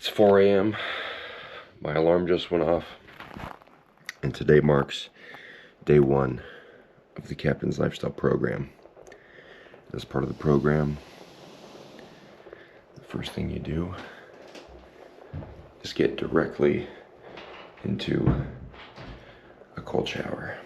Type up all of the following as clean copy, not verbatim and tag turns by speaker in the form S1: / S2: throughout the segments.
S1: It's 4 a.m. My alarm just went off, and today marks day one of the Captain's Lifestyle program. As part of the program, the first thing you do is get directly into a cold shower.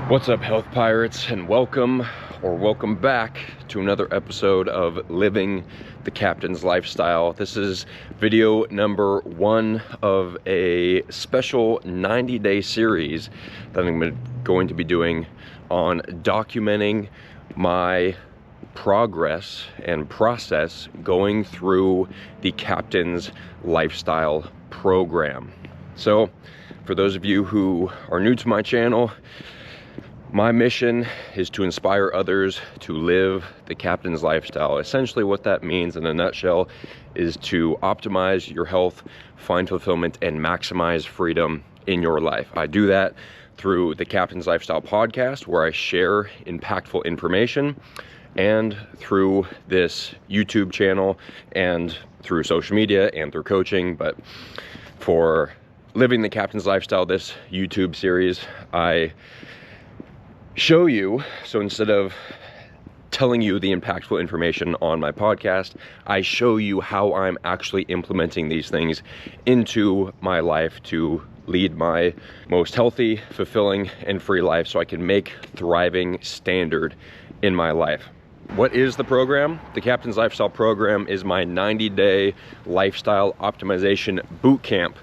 S1: What's up, health pirates, and welcome back to another episode of Living the Captain's Lifestyle. This is video number one of a special 90-day series that I'm going to be doing on documenting my progress and process going through the Captain's Lifestyle program. So, for those of you who are new to my channel, my mission is to inspire others to live the Captain's Lifestyle. Essentially what that means in a nutshell is to optimize your health, find fulfillment, and maximize freedom in your life. I do that through the Captain's Lifestyle podcast, where I share impactful information, and through this YouTube channel, and through social media, and through coaching. But for Living the Captain's Lifestyle, this YouTube series, I show you, so instead of telling you the impactful information on my podcast, I show you how I'm actually implementing these things into my life to lead my most healthy, fulfilling, and free life so I can make thriving standard in my life. What is the program? The Captain's Lifestyle program is my 90-day lifestyle optimization boot camp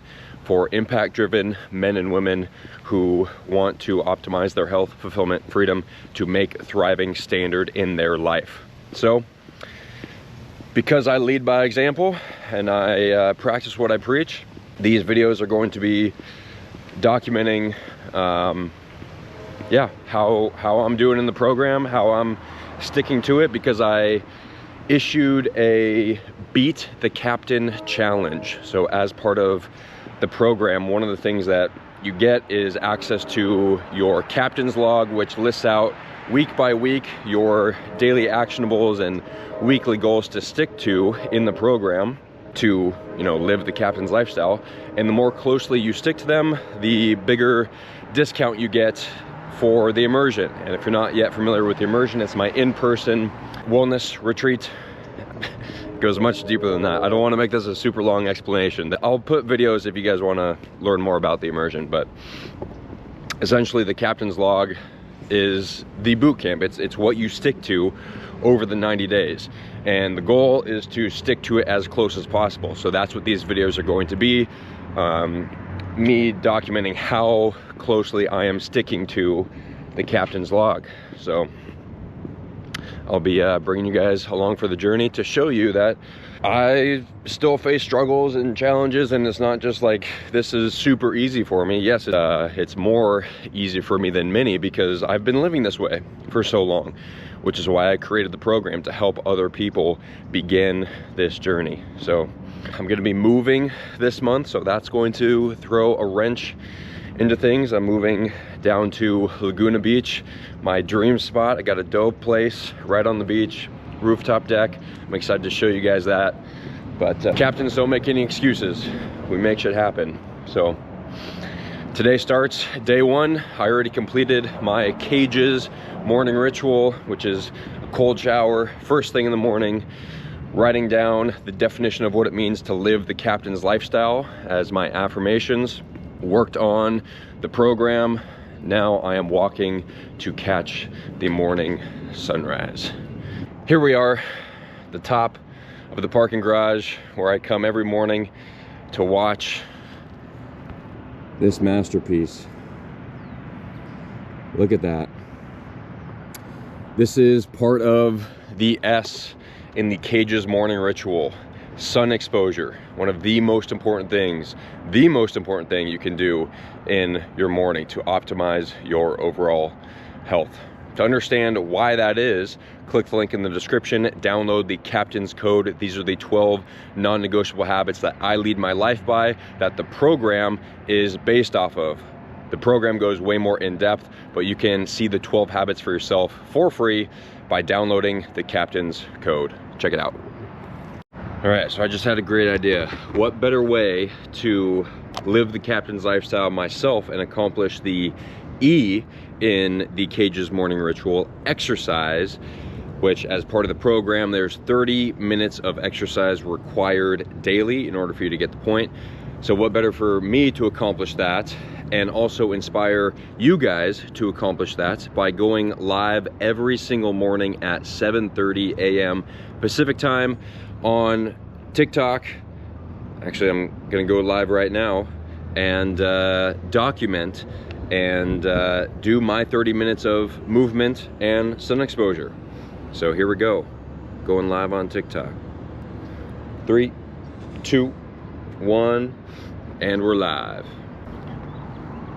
S1: for impact-driven men and women who want to optimize their health, fulfillment, freedom to make thriving standard in their life. So, because I lead by example and I practice what I preach, these videos are going to be documenting how I'm doing in the program, how I'm sticking to it, because I issued a Beat the Captain challenge. So as part of the program, one of the things that you get is access to your Captain's log, which lists out week by week your daily actionables and weekly goals to stick to in the program to, live the Captain's Lifestyle. And the more closely you stick to them, the bigger discount you get for the immersion. And if you're not yet familiar with the immersion, it's my in-person wellness retreat. Goes much deeper than that. I don't want to make this a super long explanation. I'll put videos if you guys want to learn more about the immersion, but essentially the Captain's log is the boot camp. It's what you stick to over the 90 days. And the goal is to stick to it as close as possible. So that's what these videos are going to be. Me documenting how closely I am sticking to the Captain's log. So I'll be bringing you guys along for the journey to show you that I still face struggles and challenges, and it's not just like this is super easy for me. Yes, it's more easy for me than many because I've been living this way for so long, which is why I created the program, to help other people begin this journey. So I'm going to be moving this month, so that's going to throw a wrench into things. I'm moving down to Laguna Beach, my dream spot. I got a dope place right on the beach, rooftop deck. I'm excited to show you guys that. But captains don't make any excuses. We make shit happen. So today starts day one. I already completed my cages morning ritual, which is a cold shower first thing in the morning, writing down the definition of what it means to live the Captain's Lifestyle as my affirmations. Worked on the program. Now I am walking to catch the morning sunrise. Here we are, the top of the parking garage, where I come every morning to watch this masterpiece. Look at that. This is part of the S in the Cage's morning ritual. Sun exposure, one of the most important things, the most important thing you can do in your morning to optimize your overall health. To understand why that is, click the link in the description, download the Captain's Code. These are the 12 non-negotiable habits that I lead my life by, that the program is based off of. The program goes way more in depth, but you can see the 12 habits for yourself for free by downloading the Captain's Code. Check it out. All right, so I just had a great idea. What better way to live the Captain's lifestyle myself and accomplish the E in the Cage's morning ritual, exercise, which as part of the program, there's 30 minutes of exercise required daily in order for you to get the point. So what better for me to accomplish that and also inspire you guys to accomplish that by going live every single morning at 7:30 a.m. Pacific time on TikTok. Actually, I'm gonna go live right now and document and do my 30 minutes of movement and sun exposure. So here we go, going live on TikTok. 3, 2, 1, and we're live.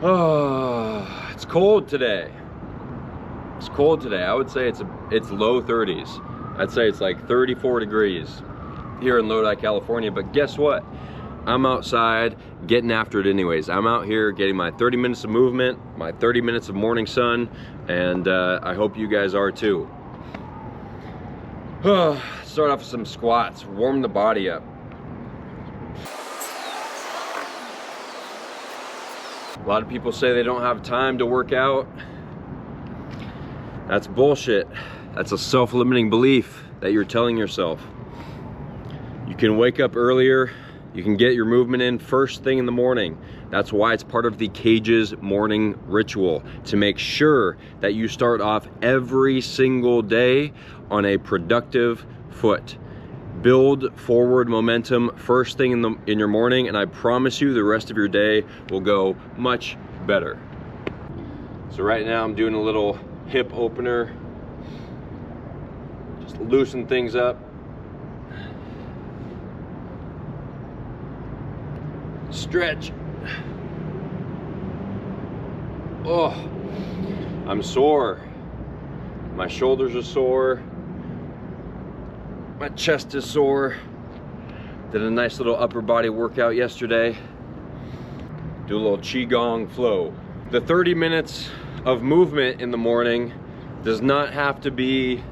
S1: Oh, it's cold today. It's cold today. I would say it's low 30s. I'd say it's like 34 degrees here in Lodi, California, but guess what? I'm outside getting after it anyways. I'm out here getting my 30 minutes of movement, my 30 minutes of morning sun, and I hope you guys are too. Start off with some squats, warm the body up. A lot of people say they don't have time to work out. That's bullshit. That's a self-limiting belief that you're telling yourself. You can wake up earlier, you can get your movement in first thing in the morning. That's why it's part of the Cage's morning ritual, to make sure that you start off every single day on a productive foot. Build forward momentum first thing in your morning, and I promise you the rest of your day will go much better. So right now I'm doing a little hip opener, just loosen things up. Stretch. Oh, I'm sore. My shoulders are sore. My chest is sore. Did a nice little upper body workout yesterday. Do a little Qigong flow. The 30 minutes of movement in the morning does not have to be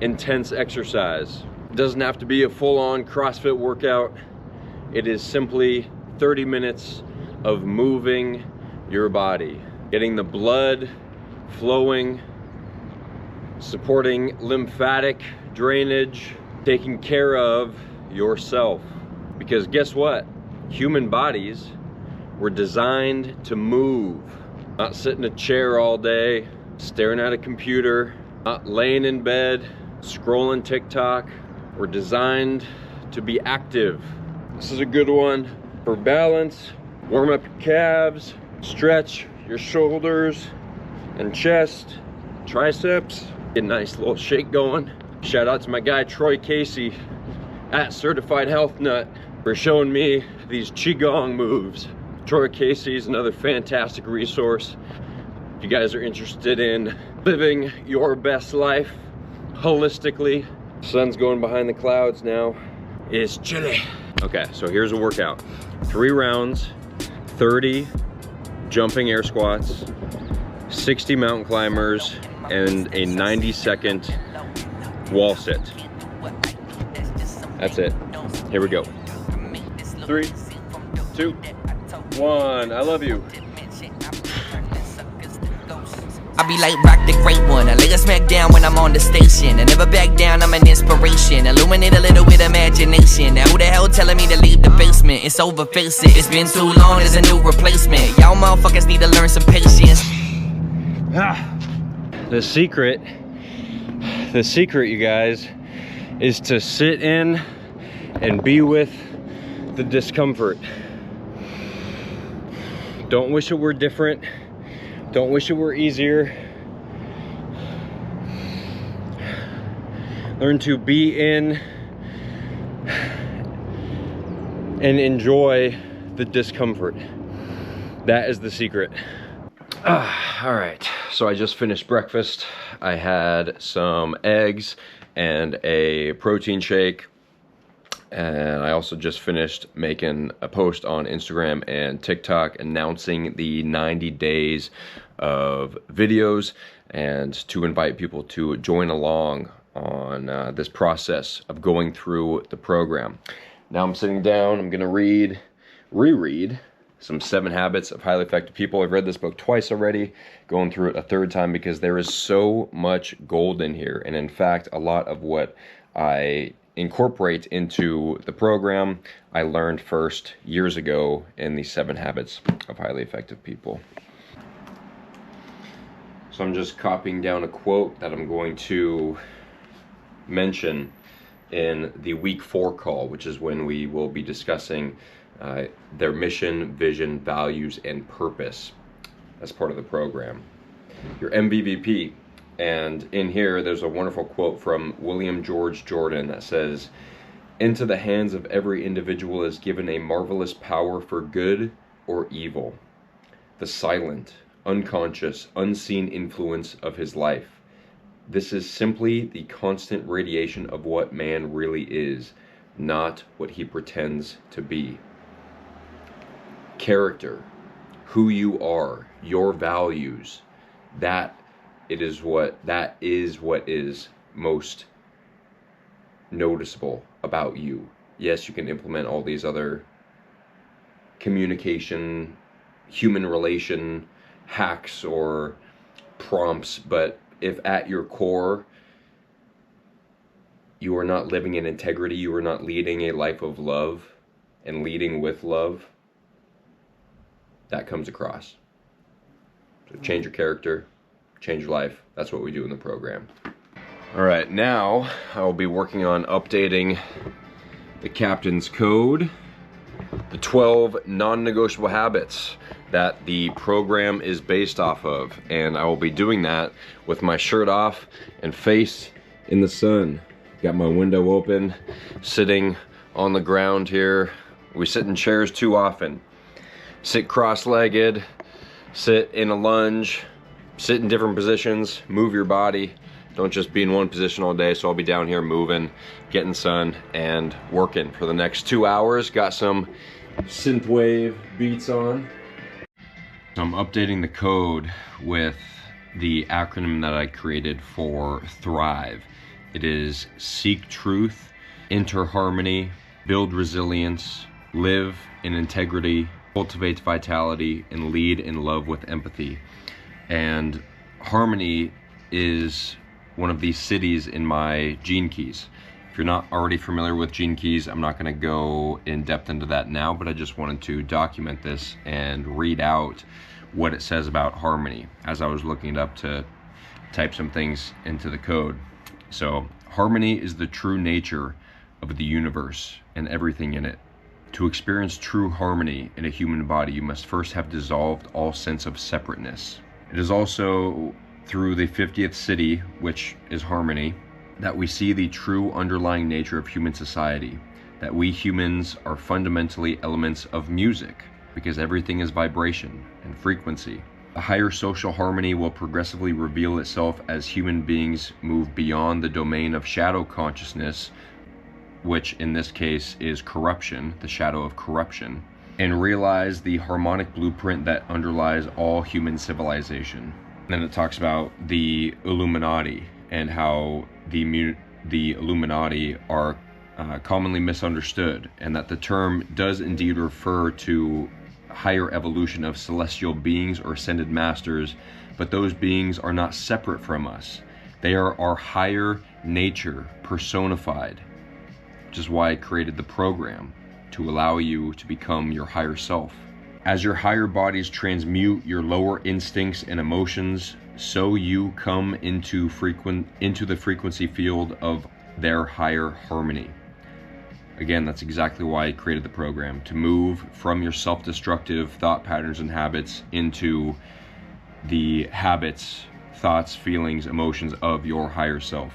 S1: intense exercise. It doesn't have to be a full-on CrossFit workout. It is simply 30 minutes of moving your body, getting the blood flowing, supporting lymphatic drainage, taking care of yourself. Because guess what? Human bodies were designed to move, not sit in a chair all day, staring at a computer, not laying in bed, scrolling TikTok. We're designed to be active. This is a good one for balance. Warm up your calves, stretch your shoulders and chest, triceps, get a nice little shake going. Shout out to my guy Troy Casey at Certified Health Nut for showing me these Qigong moves. Troy Casey is another fantastic resource if you guys are interested in living your best life holistically. Sun's going behind the clouds now. It's chilly. Okay, so here's a workout. 3 rounds, 30 jumping air squats, 60 mountain climbers, and a 90-second wall sit. That's it. Here we go. 3, 2, 1. I love you.
S2: I be like Rock the Great One. I lay a smack down when I'm on the station. I never back down, I'm an inspiration. Illuminate a little with imagination. Now who the hell telling me to leave the basement? It's over, face it. It's been too long, there's a new replacement. Y'all motherfuckers need to learn some patience.
S1: The secret, you guys, is to sit in and be with the discomfort. Don't wish it were different. Don't wish it were easier. Learn to be in and enjoy the discomfort. That is the secret. All right, so I just finished breakfast. I had some eggs and a protein shake. And I also just finished making a post on Instagram and TikTok announcing the 90 days of videos and to invite people to join along on this process of going through the program. Now I'm sitting down, I'm gonna reread some 7 Habits of Highly Effective People. I've read this book twice already, going through it a third time because there is so much gold in here. And in fact, a lot of what I incorporate into the program, I learned first years ago in the 7 Habits of Highly Effective People. So I'm just copying down a quote that I'm going to mention in the week 4 call, which is when we will be discussing their mission, vision, values, and purpose as part of the program. Your MVVP. And in here, there's a wonderful quote from William George Jordan that says, "Into the hands of every individual is given a marvelous power for good or evil, the silent, unconscious, unseen influence of his life. This is simply the constant radiation of what man really is, not what he pretends to be." Character, who you are, your values, that is what is most noticeable about you. Yes, you can implement all these other communication, human relation hacks or prompts, but if at your core you are not living in integrity, you are not leading a life of love and leading with love, that comes across. So change your character, change your life. That's what we do in the program. All right, now I will be working on updating the Captain's Code, the 12 non-negotiable habits that the program is based off of. And I will be doing that with my shirt off and face in the sun. Got my window open, sitting on the ground here. We sit in chairs too often. Sit cross-legged, sit in a lunge, sit in different positions, move your body. Don't just be in one position all day. So I'll be down here moving, getting sun, and working for the next 2 hours. Got some synthwave beats on. So I'm updating the code with the acronym that I created for Thrive. It is seek truth, enter harmony, build resilience, live in integrity, cultivate vitality, and lead in love with empathy. And harmony is one of these cities in my gene keys. If you're not already familiar with gene keys, I'm not going to go in depth into that now, but I just wanted to document this and read out what it says about harmony as I was looking it up to type some things into the code. So, harmony is the true nature of the universe and everything in it. To experience true harmony in a human body, you must first have dissolved all sense of separateness. It is also through the 50th city, which is harmony, that we see the true underlying nature of human society, that we humans are fundamentally elements of music, because everything is vibration and frequency. A higher social harmony will progressively reveal itself as human beings move beyond the domain of shadow consciousness, which in this case is corruption, the shadow of corruption, and realize the harmonic blueprint that underlies all human civilization. And then it talks about the Illuminati and how the Illuminati are commonly misunderstood, and that the term does indeed refer to higher evolution of celestial beings or ascended masters, but those beings are not separate from us. They are our higher nature personified, which is why I created the program, to allow you to become your higher self. As your higher bodies transmute your lower instincts and emotions, so you come into the frequency field of their higher harmony. Again, that's exactly why I created the program, to move from your self-destructive thought patterns and habits into the habits, thoughts, feelings, emotions of your higher self.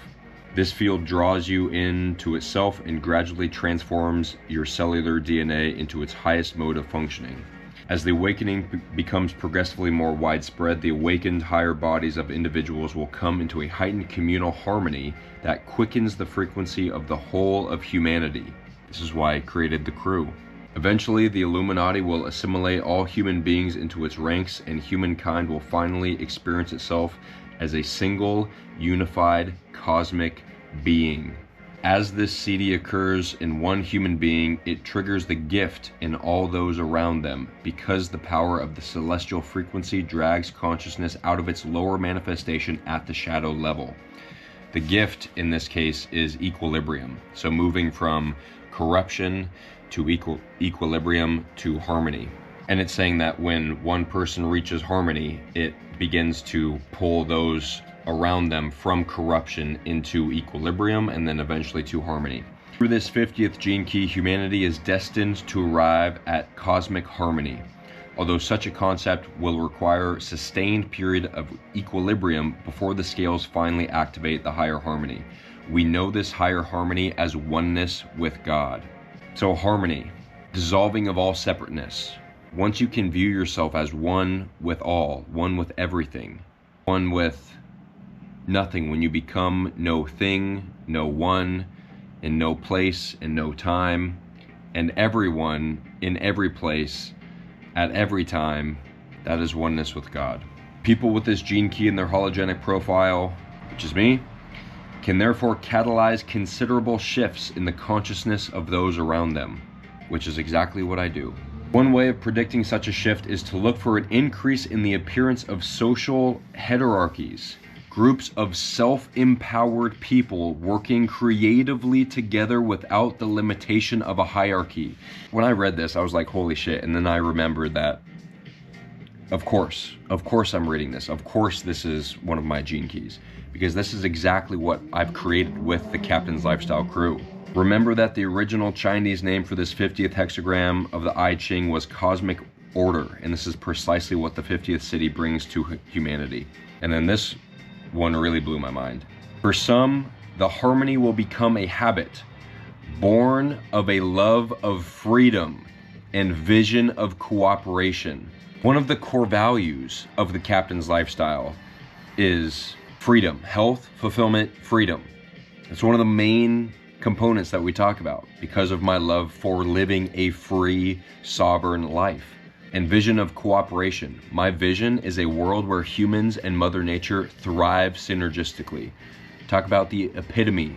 S1: This field draws you into itself and gradually transforms your cellular DNA into its highest mode of functioning. As the awakening becomes progressively more widespread, the awakened higher bodies of individuals will come into a heightened communal harmony that quickens the frequency of the whole of humanity. This is why it created the crew. Eventually, the Illuminati will assimilate all human beings into its ranks, and humankind will finally experience itself as a single, unified, cosmic being. As this seeding occurs in one human being, it triggers the gift in all those around them, because the power of the celestial frequency drags consciousness out of its lower manifestation at the shadow level. The gift in this case is equilibrium. So moving from corruption to equilibrium to harmony. And it's saying that when one person reaches harmony, it begins to pull those around them from corruption into equilibrium and then eventually to harmony. Through this 50th gene key, humanity is destined to arrive at cosmic harmony. Although such a concept will require a sustained period of equilibrium before the scales finally activate the higher harmony. We know this higher harmony as oneness with God. So harmony, dissolving of all separateness. Once you can view yourself as one with all, one with everything, one with nothing, when you become no thing, no one, in no place, in no time, and everyone in every place, at every time, that is oneness with God. People with this gene key in their hologenic profile, which is me, can therefore catalyze considerable shifts in the consciousness of those around them, which is exactly what I do. One way of predicting such a shift is to look for an increase in the appearance of social hierarchies, groups of self-empowered people working creatively together without the limitation of a hierarchy. When I read this, I was like, holy shit. And then I remembered that, of course I'm reading this. Of course this is one of my gene keys, because this is exactly what I've created with the Captain's Lifestyle crew. Remember that the original Chinese name for this 50th hexagram of the I Ching was Cosmic Order, and this is precisely what the 50th city brings to humanity. And then this one really blew my mind. For some, the harmony will become a habit, born of a love of freedom and vision of cooperation. One of the core values of the Captain's Lifestyle is freedom, health, fulfillment, freedom. It's one of the main components that we talk about because of my love for living a free, sovereign life. And vision of cooperation. My vision is a world where humans and Mother Nature thrive synergistically. Talk about the epitome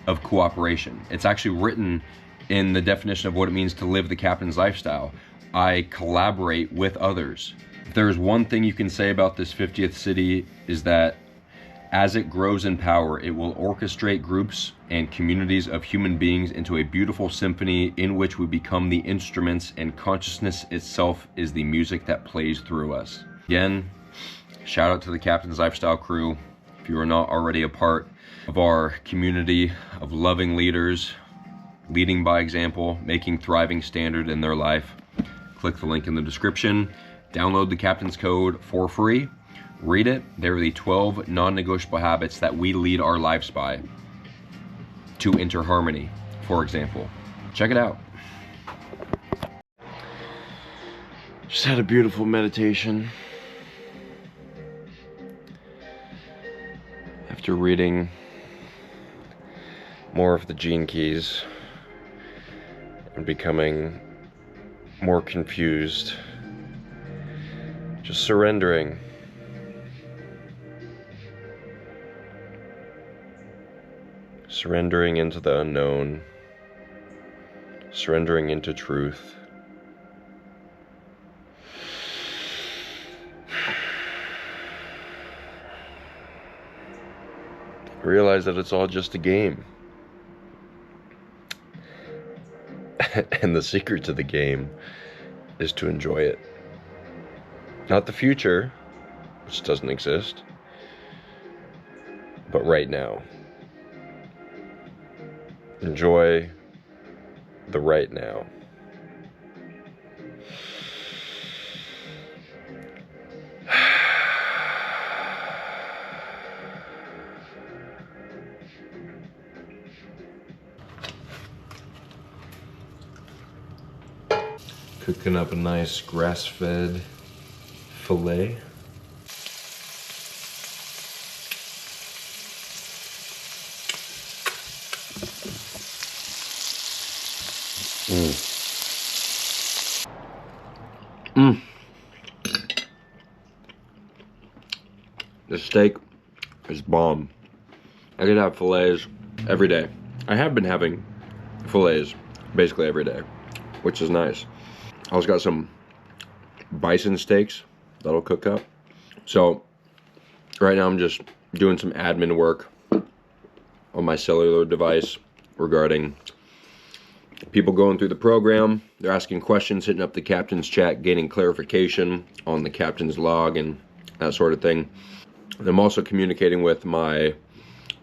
S1: of cooperation. It's actually written in the definition of what it means to live the Captain's Lifestyle. I collaborate with others. If there's one thing you can say about this 50th city, is that as it grows in power, it will orchestrate groups and communities of human beings into a beautiful symphony in which we become the instruments, and consciousness itself is the music that plays through us. Again, shout out to the Captain's Lifestyle crew. If you are not already a part of our community of loving leaders, leading by example, making thriving standard in their life, click the link in the description, download the Captain's Code for free. Read it. There are the 12 non-negotiable habits that we lead our lives by to enter harmony, for example. Check it out. Just had a beautiful meditation. After reading more of the gene keys and becoming more confused, just surrendering. Surrendering into the unknown, surrendering into truth. Realize that it's all just a game. And the secret to the game is to enjoy it. Not the future, which doesn't exist, but right now. Enjoy the right now. Cooking up a nice grass-fed filet. The steak is bomb. I could have fillets every day. I have been having fillets basically every day, which is nice. I also got some bison steaks that'll cook up. So right now I'm just doing some admin work on my cellular device regarding people going through the program. They're asking questions, hitting up the captain's chat, gaining clarification on the captain's log and that sort of thing. And I'm also communicating with my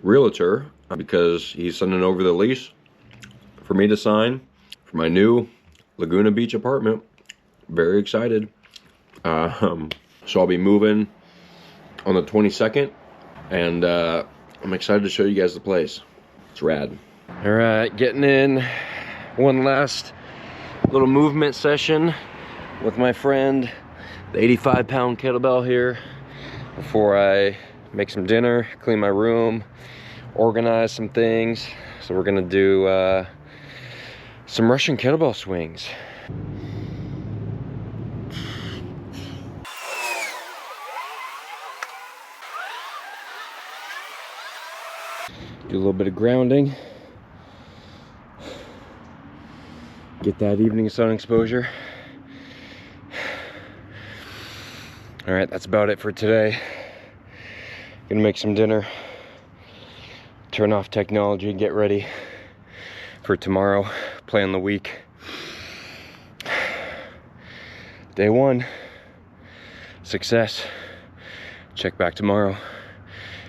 S1: realtor because he's sending over the lease for me to sign for my new Laguna Beach apartment. Very excited. So I'll be moving on the 22nd, and I'm excited to show you guys the place. It's rad. All right, getting in one last little movement session with my friend, the 85-pound kettlebell here, before I make some dinner, clean my room, organize some things. So we're gonna do some Russian kettlebell swings. Do a little bit of grounding. Get that evening sun exposure. All right, that's about it for today. Gonna make some dinner, turn off technology, get ready for tomorrow, plan the week. Day one, success. Check back tomorrow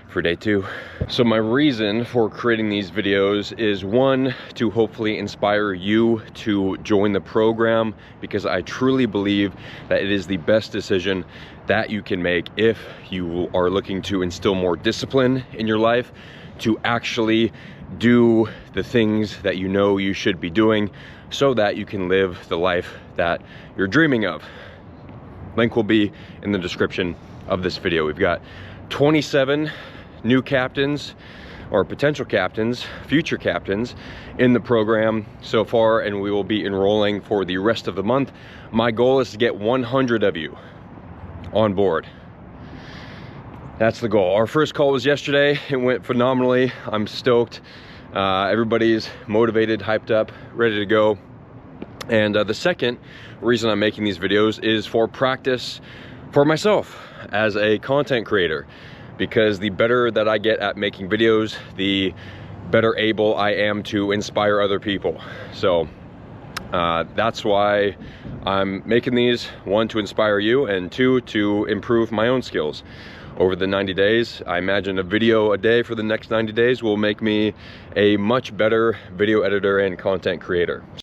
S1: for day two. So my reason for creating these videos is, one, to hopefully inspire you to join the program, because I truly believe that it is the best decision that you can make if you are looking to instill more discipline in your life, to actually do the things that you know you should be doing so that you can live the life that you're dreaming of. Link will be in the description of this video. We've got 27 new captains, or potential captains, future captains, in the program so far, and we will be enrolling for the rest of the month. My goal is to get 100 of you on board. That's the goal. Our first call was yesterday. It went phenomenally. I'm stoked. Everybody's motivated, hyped up, ready to go. And the second reason I'm making these videos is for practice for myself as a content creator, because the better that I get at making videos, the better able I am to inspire other people. So that's why I'm making these, one, to inspire you, and two, to improve my own skills. Over the 90 days, I imagine a video a day for the next 90 days will make me a much better video editor and content creator.